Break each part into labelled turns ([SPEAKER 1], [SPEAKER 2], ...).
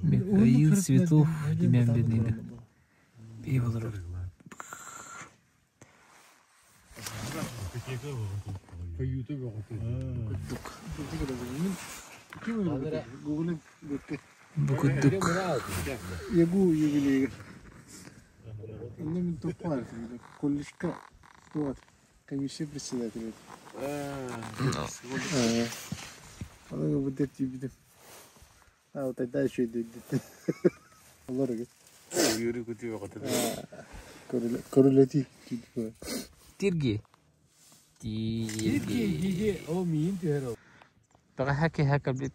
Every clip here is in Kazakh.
[SPEAKER 1] Михаил Светлов, имя бедный. Пиво. Букудук.
[SPEAKER 2] Ягу юбилей. Элемент тупая, коллежка. Вот. Комиссия председателя. Она вот эти виды. А вот это еще идет. Лорга.
[SPEAKER 3] Юрий Кутиева вот это.
[SPEAKER 2] Королети.
[SPEAKER 1] Тирги.
[SPEAKER 2] Тирги. О, мин теро.
[SPEAKER 1] Тагахаки хакабит.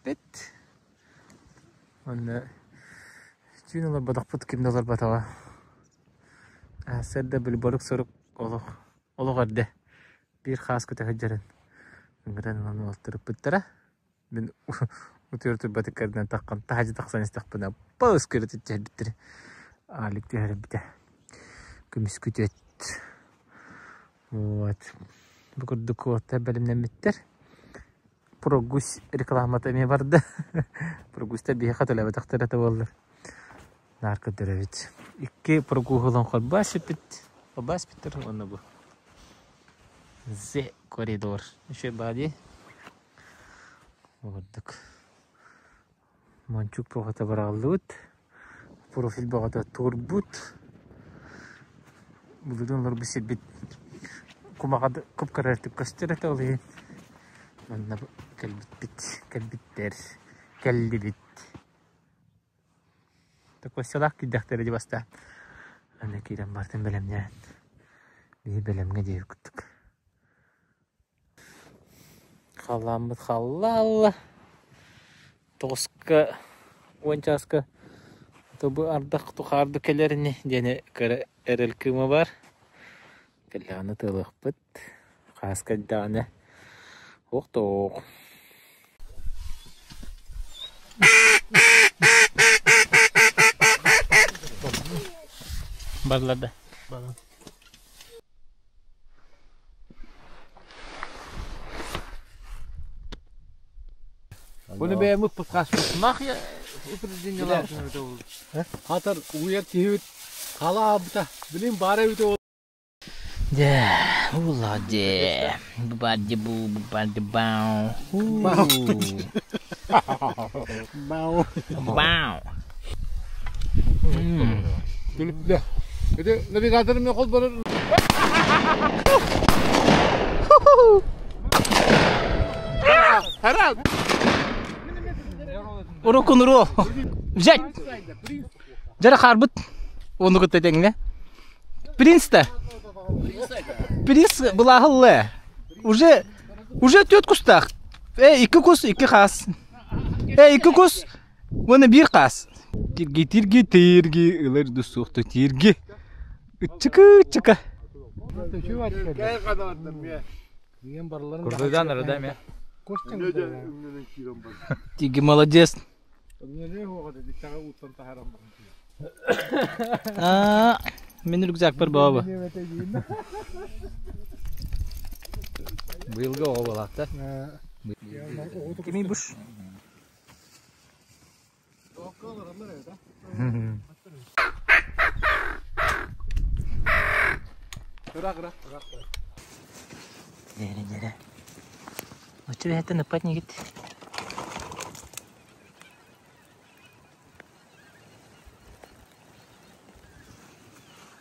[SPEAKER 1] Он чунала бадахпут кимназар батава. Сәддә билборык сорык олоғарды. Bir xas көтә хәҗәрен. Гыдан аны алтырып биттера. Мен утыртып батыккардан таккан тахҗы таксан истәкпена. Паус керет иттер. Алик тәһәр битә. Көмис көтәт. Вот. Бу күрдүк отта белемнән биттер. Прогус рекламата ме барды. Прогуста бие хатыла батактыра табылды. Наркы дөрәвит. Икки прогуһулан хаббас биттер оны бу. Зе коридор. Еще бади. Вот так. Манчук погата баралут. Профиль багата турбут. Булдынлар бисеп бит. Кумагады күп карартып кастырат алый. Манна калбиттер. Калдибит. Такой салак кидәхтәре дип аста. Аны кирәм бартын белемнән. Би белемгә дип көттек. Халамыт халлал. Тоска ончаска. Тобы ардак тухарды келерне дене эрел кыма бар. Келланы тылыкпыт. Хаска даны. Оқтоқ. Барлады. Bunu be mı pıskaşmak ya? Üfürüzünce lazım öyle olur.
[SPEAKER 2] Hatır uyar tihit. Kala abita. Bilin bare bite ol.
[SPEAKER 1] De, ula de. Bubadi bau.
[SPEAKER 2] Bau.
[SPEAKER 1] Bau.
[SPEAKER 2] Gelip de. Hadi navigatörüm yok ol bana. Herhal.
[SPEAKER 1] Урокунуру. Взять. Жара харбыт. Onu көтәдең не? Принц-то. Принц булахыллы. Уже 4 кустак. Ике кус, ике хас. Ике кус. Оны бир хас. Тирги, ылар дусухты тирги. Чыка.
[SPEAKER 2] Кай кадаттым я. Дигән барларын.
[SPEAKER 1] Курдыдан арада я.
[SPEAKER 2] Костян.
[SPEAKER 1] Тиги молодец. Мен рюкзак бар баба. Быйылга ого балакта. Кими буш?
[SPEAKER 2] Рак.
[SPEAKER 1] Нере. Очу это напать не гит.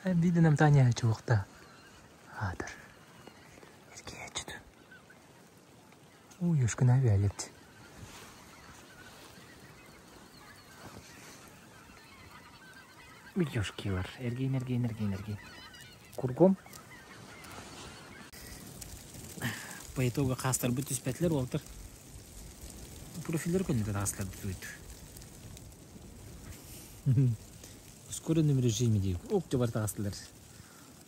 [SPEAKER 1] Видно нам Таня чувакта. Адыр. Ерге ачыды. Ой, ушкына вялет. Видюшки бар. Эрген. Кургом. По итогу хастар бит үспәтләр олтыр. Профильләр көндә хастар бит. Ускоренном режиме дип. Опты бар хастарлар.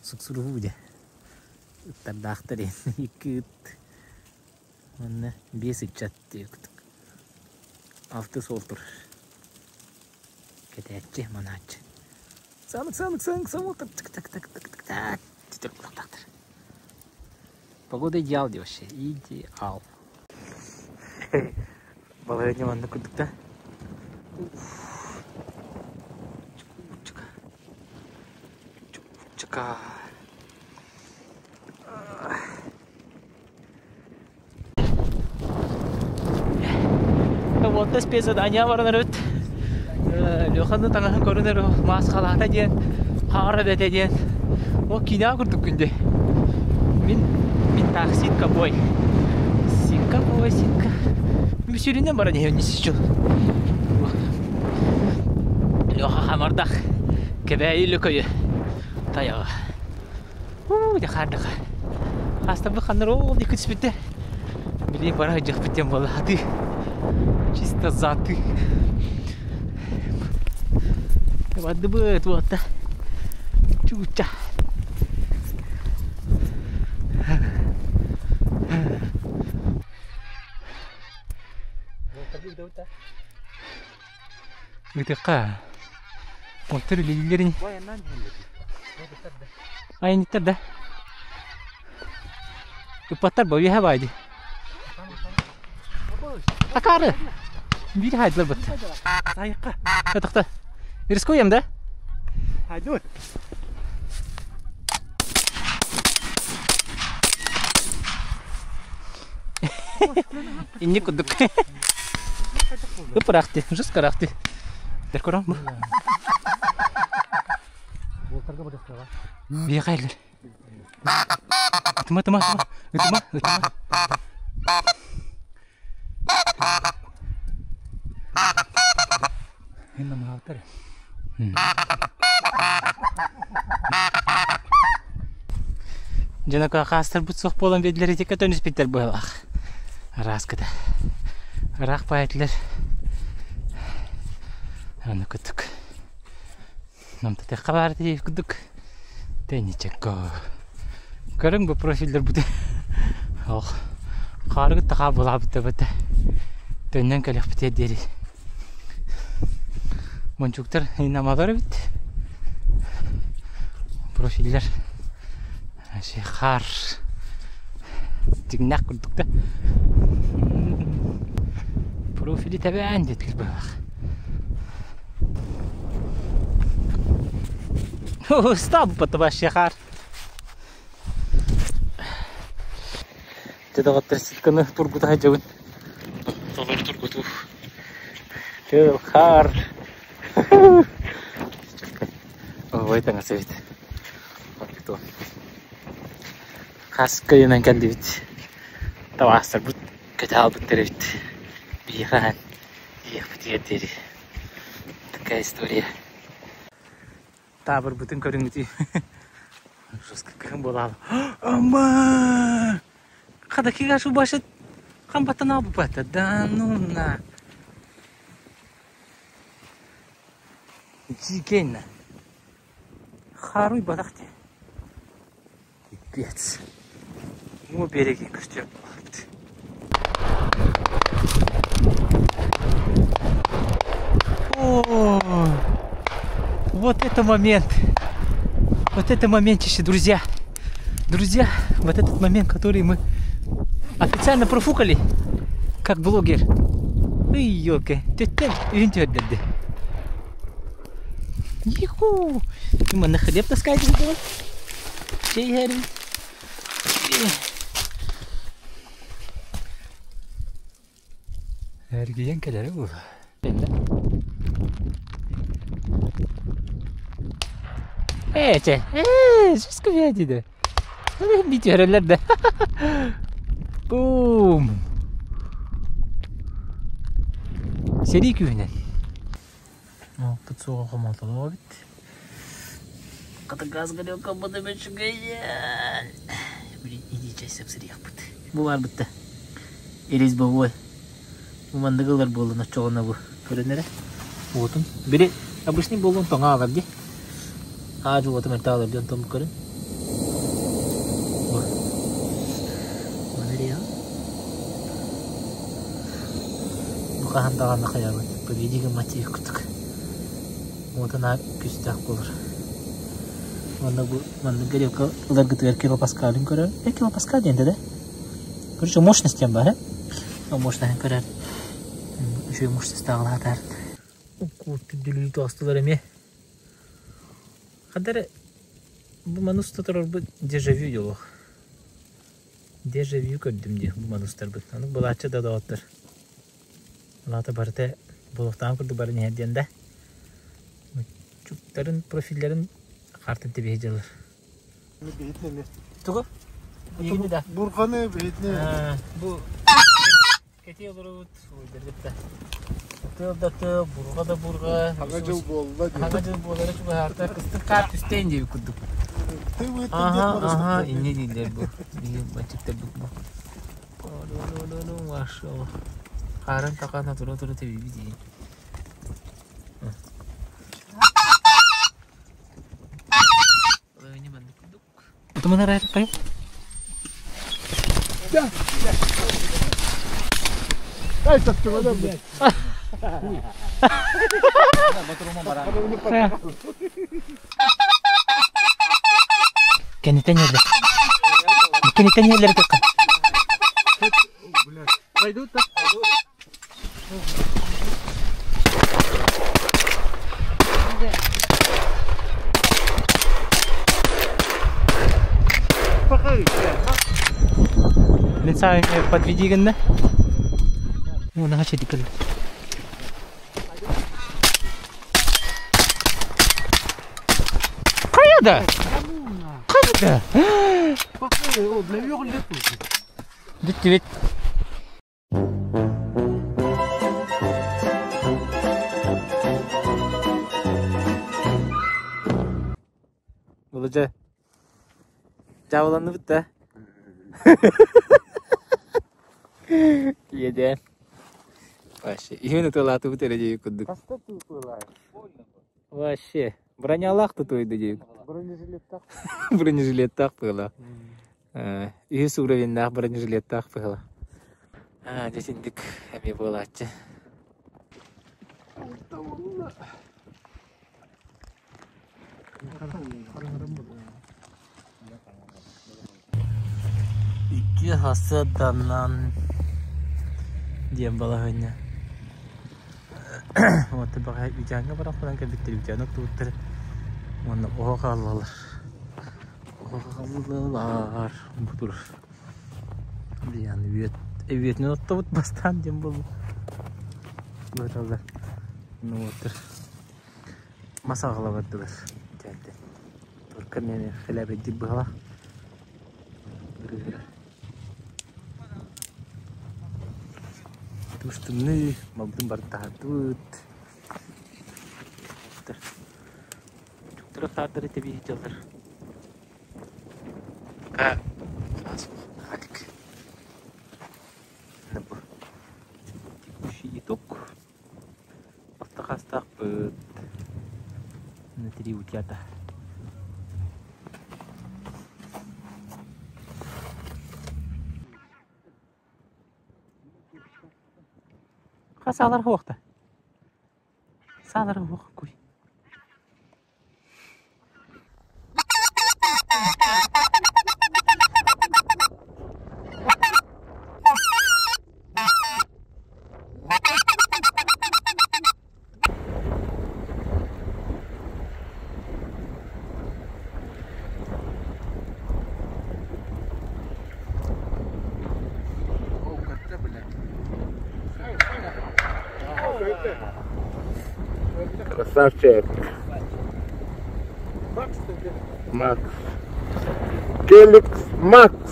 [SPEAKER 1] Суксуру буде. Тардахтар икет. Аны бесит чатты. Авто солтыр. Кетәтче манач. Самык. Так. Погода идеал вообще. Идеал. Балай неманды күрдік та. Чука. Вот спец задания варнарыт. Лёханны таңаһын көрүнөр мас калаата диен, хара бете диен. О кина күрдүк күндө. Min taksikka boy. Sikka. Müsüründen bana ne öncesi şu. Loha hamardak. Kebeği köyü. Tayağı. Dekardık. Hasta bu kanlar oldu kıç bitti. Bileyim bana hıcık bittim vallahi. Чисто заты. Воды будет вот так. Чуча. Gıtıqa. Otur lillerin. Ay nitter de. Ipatlar boyu havaydı. Takarı. Bir haydılar bat. Ayıqa. Yatıqta. Iris koyayım da.
[SPEAKER 2] Hadi dur.
[SPEAKER 1] İnni kuduk. Ipıraktı. Жестко рақты. Дәркөрам бұл. Бия қайлар. Үтіма. Енді мағалықтар. Жанақа қастыр бұтсық болан беділер етекке төніз беттер бойлақ. Раскыда. Рақ байтлер. Аны күттік. Намта тек қабарды дейіп күттік. Тәнечекко. Көрің бұл профилдер бұды. Қарғы тақа бола бұты бұты. Төннен көлік бұты дері. Мончуктар инамалары біт. Профилдер. Қар. Тігнақ күттік та. Профили тәбән детіл бұлақ. Стаб потом шехар. Тедағаттар сіткіні тұргыда жауын. Толар тұргыду. Тел қар. Ой, таңа сәвет. Қасып көйенен кәнді бет. Тавастар бұт, көті ал бұттары бет. Бейхан. Ех бұт ертері. Такая история. Табыр бүтін көрің өте. Жосқа кім болалы. Ама! Қада кеға шу башыд. Қамбаттан алып баты. Да, нуна. Жикенна. Харуй балақты. Пипец. Му береге күштеп балапты. О! Вот это момент. Вот это моментище, друзья. Друзья, вот этот момент, который мы официально профукали, как блогер. Ой, ёлка. Тетя, винтёрдерды. Иху. Мы на хлеб таскать будем. Чей гарри. Эргиен келер бул. Жеско бияди. Бит өрөлөр да. Бум. Сери күнен. Тут суға қомалталы бит. Қата газ горел кабыды бешігайян. Блин, иди чай сапсырияқ бұд. Бұлар бұдды. Ерез бауы. Бұмандығылар болуын açоғына бұл. Көрінері. Отын. Бірі обычный болуын тоңа алар де. Ағажу отын әрті алар ден тоңы көрін. Бұныр я. Бұқахан тағанна қая бұд. Победигі мотив күттік. Отына күстәк болыр. Манда горелка ларгытыр килопаскалин көрөр. Килопаскал денде да? Короче, мощность бар, а мощность көрөр. Еще имущество стағылатар. Курты дүлі тоғыстылар әме. Қадары бұл мануста тұрар бұл дежавю елуқ. Дежавю көрдім де бұл манустар бұл. Анық бұл атчы да дауаттыр. Бұлаты барыта бұлықтан күрді барын ерденді. Чуктарын, профиллерін қартын тебе жалыр. Тұғы? Егені да?
[SPEAKER 2] Бурқаны бетіне.
[SPEAKER 1] Бұл кәте олырыт. Ойдырдыпта. Тылда тыл, бурға да бурға.
[SPEAKER 2] Ага жыл болды.
[SPEAKER 1] Ага жыл болары чуға арта қыстың қар түстейін деп күрдік. Ага, инне дейлер бұл. Деген бәчіктер бұл. Машалла. Қарын тақана тұра-тұра тебе дейін. Ini banduk duk. Itu mana air kayu?
[SPEAKER 2] Ya. Ay, tatlı adam.
[SPEAKER 1] Keniten yerler. Keniten yerler kakak.
[SPEAKER 2] Paydos tak.
[SPEAKER 1] Лица подведи гэнэ. Ну, на хачи дикэл. Каяда? Каяда?
[SPEAKER 2] Bakıyor, o ne yok ne tu.
[SPEAKER 1] Bitti bit. Uluca. Cavlandı bitti. Yedi. Вообще. Именно то лату бутыль кудук.
[SPEAKER 2] Kaçta tutuyorlar?
[SPEAKER 1] Вообще. Бронялах тут ойды.
[SPEAKER 2] Bronzeжилет tak.
[SPEAKER 1] Бронежилет так было. Үйс уровеннах бронежилет так было. Десендик әме болатчы. İki hasadandan diyen balahanya. Otu bakay ucanga bara falan kadar ucanga tutur. Onu oğallalar. Oğallalar. Budur. Yani evet ne notta bud bastan diyen bolu. Böyle. Ne otur. Masa ağlamadılar. Geldi. Turkan yani hilabet dip bala. Tustun nih, mabdum bertahatut. Terus dari TV jalur. Kak, langsung alik. Nabo. Kushi ituk. Pastak bet. Nanti diucata. Sağlar hoqta. Sağlar hoq koy.
[SPEAKER 3] Красавчик. Макс. Келикс Макс.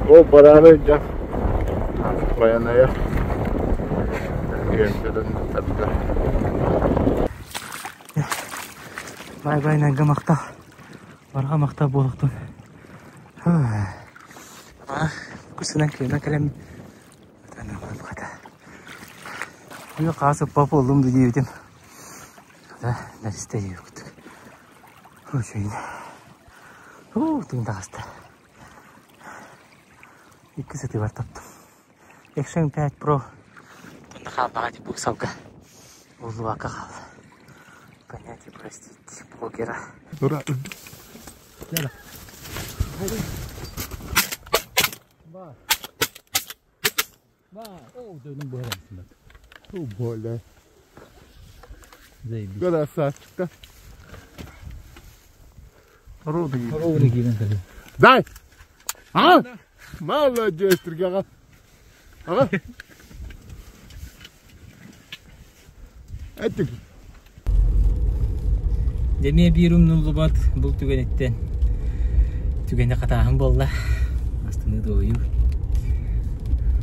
[SPEAKER 3] O bararınca bayanaya gençlerin tabii de.
[SPEAKER 1] Bay bay nanga maqta. Barga maqta bolaqtın. Kusunan kena kalem. Bu qası pap oldum diyeydim. Da nerede yoktu. O şeyin. Tunda hasta. İki seti var taptım. Action 5 Pro. Tunda kalmadı bu savga. Oldu vaka kaldı. Понятие, простите, блогера.
[SPEAKER 2] Dur. Gel. Hadi. Bak.
[SPEAKER 3] Более.
[SPEAKER 1] Заебись.
[SPEAKER 3] Красавчик-то.
[SPEAKER 1] Ровно гибен.
[SPEAKER 3] Дай! А? Молодец, Тригага. Ага. Этик.
[SPEAKER 1] Демия бирум нуллубат бұл түгенеттен. Түгенде қатағым болла. Астыны дойу.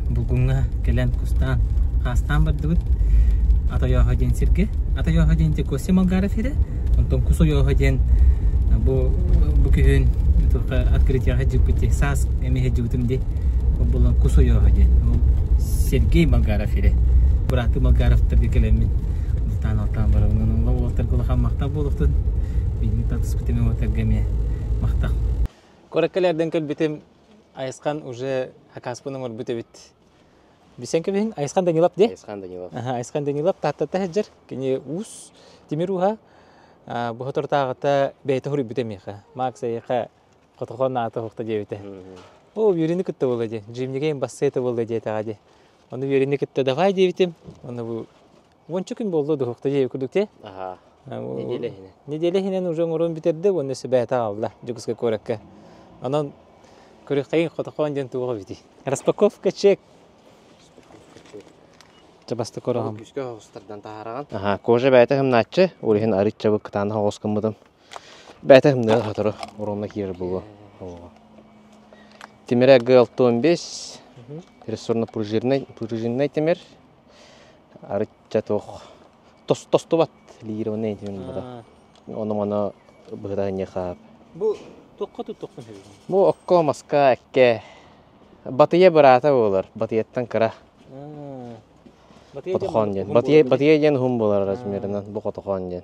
[SPEAKER 1] Бұлғыңға келен құстан қастан бардығыт. Ата яға ден сірге. Ата яға ден те көсе малғары фері. Онтон құсо яға ден бұл күйін открытияға жүгіте сас әмеге жүгітімде. Бұлан құсо яға ден. Сергей малғары фері. Бұраты малғарыфтырды келемін. Ұлтан алтан бары. Оның олар құлақан мақтақ болуқтын. Бейін татыс бітіме отаргаме мақтақ. Көреккелерден көл бітім Айсқан уже хакаспының ор бүте бит. Бисен кебең Айсқан Данилап де?
[SPEAKER 4] Айсқан Данилап.
[SPEAKER 1] Айсқан Данилап таттата хеджер. Кене ус тимируха. Бу тортагыта бейте хури бүте меха. Макса яха котохон ата хукта дебите. О, юрини кытта болады. Жимниге бассета болды де тагаде. Оны юрини кытта давай дебитим. Оны бу вончукин болду да хукта дебе күдүкте.
[SPEAKER 4] Ага.
[SPEAKER 1] Неделе хинен уже мурун битерди, оны себета алды. Жүгүскө көрөккө. Анан көрөккөйүн котохон ден туга бити. Распаковка чек. Чабасты көрөгөм.
[SPEAKER 4] Күскө хостардан таараган. Ага, кожа бәйте хим наччы, урихин аритча бу кытаны хоскын будым. Бәйте хим да хатыры уронна киер булу. Темер Г15. Рессорно пружинный темер. Аритча тох. Тостубат лированный темер буда. Оны быда не хап.
[SPEAKER 1] Бу тоққа тоққан хәбиб.
[SPEAKER 4] Бу окко маска экке. Батыя барата болар. Батыяттан кыра. Котохон ден. Батыя ден хум болар размеринен. Бу котохон ден.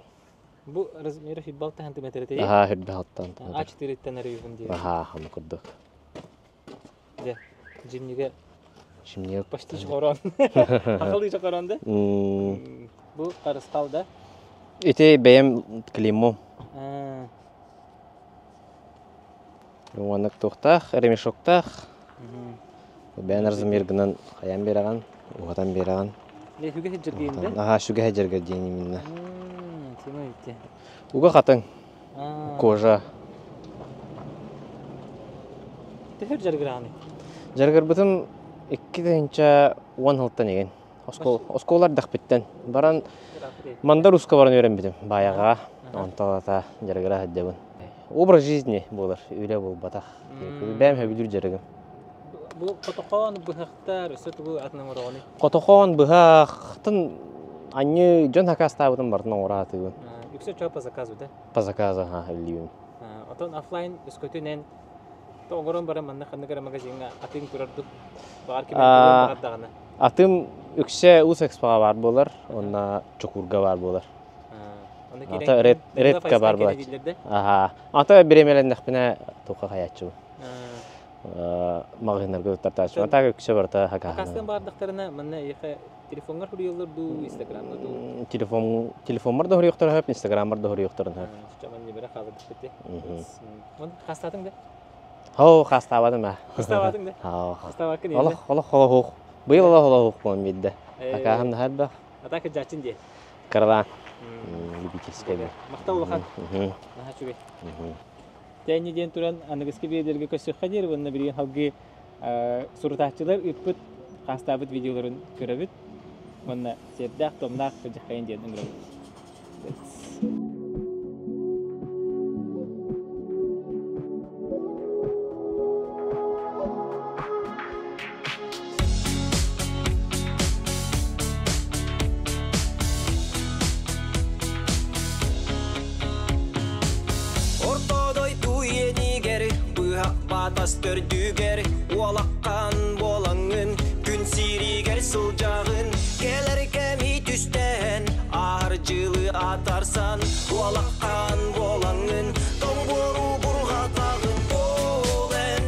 [SPEAKER 1] Бу размері хитбал сантиметр тей.
[SPEAKER 4] Ага, хитбалтан.
[SPEAKER 1] А4 тенеревин дей.
[SPEAKER 4] Ага, ханы курдук.
[SPEAKER 1] Де. Жимниге
[SPEAKER 4] Жимниге
[SPEAKER 1] почти чорон. Акылы чорон да? Бу карыстал да.
[SPEAKER 4] Ите бем климу. Уанак тоқтақ, ремешоқтақ. Бән размергінен қаян бераған, уғатан бераған.
[SPEAKER 1] Шүге хеджер дейінді?
[SPEAKER 4] Аға, шүге хеджерге дейін емінна.
[SPEAKER 1] Тема етті.
[SPEAKER 4] Уға қатың, кожа.
[SPEAKER 1] Тефер жаргыр аны?
[SPEAKER 4] Жаргыр бұтым 2 дайынша 10 хылттан еген. Осколар дақпеттен. Баран манда руска барын өрен бітім. Баяға, онталата жаргыра хәддебін. Образ жизни болар, үйле бол батақ. Бәм хөбілір жарығым.
[SPEAKER 1] Бұл қотохон бұхақтар, өсет бұл атынан орағаны?
[SPEAKER 4] Қотохон бұхақтың анны жон хакастабытын бардың оратығын.
[SPEAKER 1] Үксет жау по заказу, да?
[SPEAKER 4] По заказу, үлейім.
[SPEAKER 1] Отон офлайн үскөтінен тоғырын бары манна қанығыра магазинға атын көрірді. Бағар кемен көрін бағардағаны? Атым
[SPEAKER 4] үксе ұс экспоға бар болар, онна чокурға бар болар. Ата редка бар болар. Ата беремелен нәқпіне тоқа қаятшы бұл. Мағынар көптар тачу. Ата үксе барта хақағына.
[SPEAKER 1] Хақастан бардықтарына манна еқі телефонғар хүрейолар ду, инстаграмда ду?
[SPEAKER 4] Телефонмар да хүрейоқтар хөп, инстаграммар да хүрейоқтарын хөп.
[SPEAKER 1] Чаман небері қабырдық бітті. Қастатың да?
[SPEAKER 4] Хау, қастабадым ә.
[SPEAKER 1] Қастабадың да?
[SPEAKER 4] Хау.
[SPEAKER 1] Қастабақын елі?
[SPEAKER 4] Олық хоқ. Бұл олық хоқ болын бейді. Хақағымда хәд бақ.
[SPEAKER 1] Атақы жачын де?
[SPEAKER 4] Қырдан. Любительская.
[SPEAKER 1] Мақтау лахан. Наха чугай. Тәйні ден туран анығысқы бейдерге көсі қадер, онына бірген халғы сұрытақчылар үппіт қастабыт видеоларын көрібіт. Онына сердақ, томнақ, көжіқайын ден үмірі.
[SPEAKER 5] Tördüger, ualakkan bolangın, gün siriger sılcağın, gelir kemi tüsten, ağırcılığı atarsan, ualakkan bolangın, tomburu burgatağın, bolen,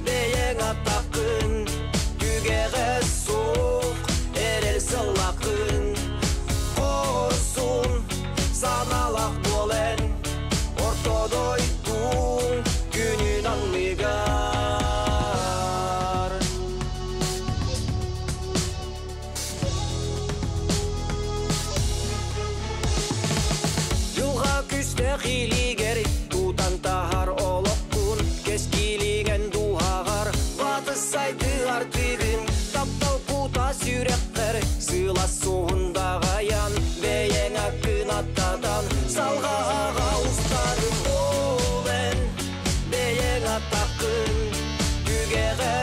[SPEAKER 5] beyen atakın, tügeğe soğuk, erel sılakın, korsun, sanalak bolen, ortodoydun, günün anlıgar. сылжағын, түгеға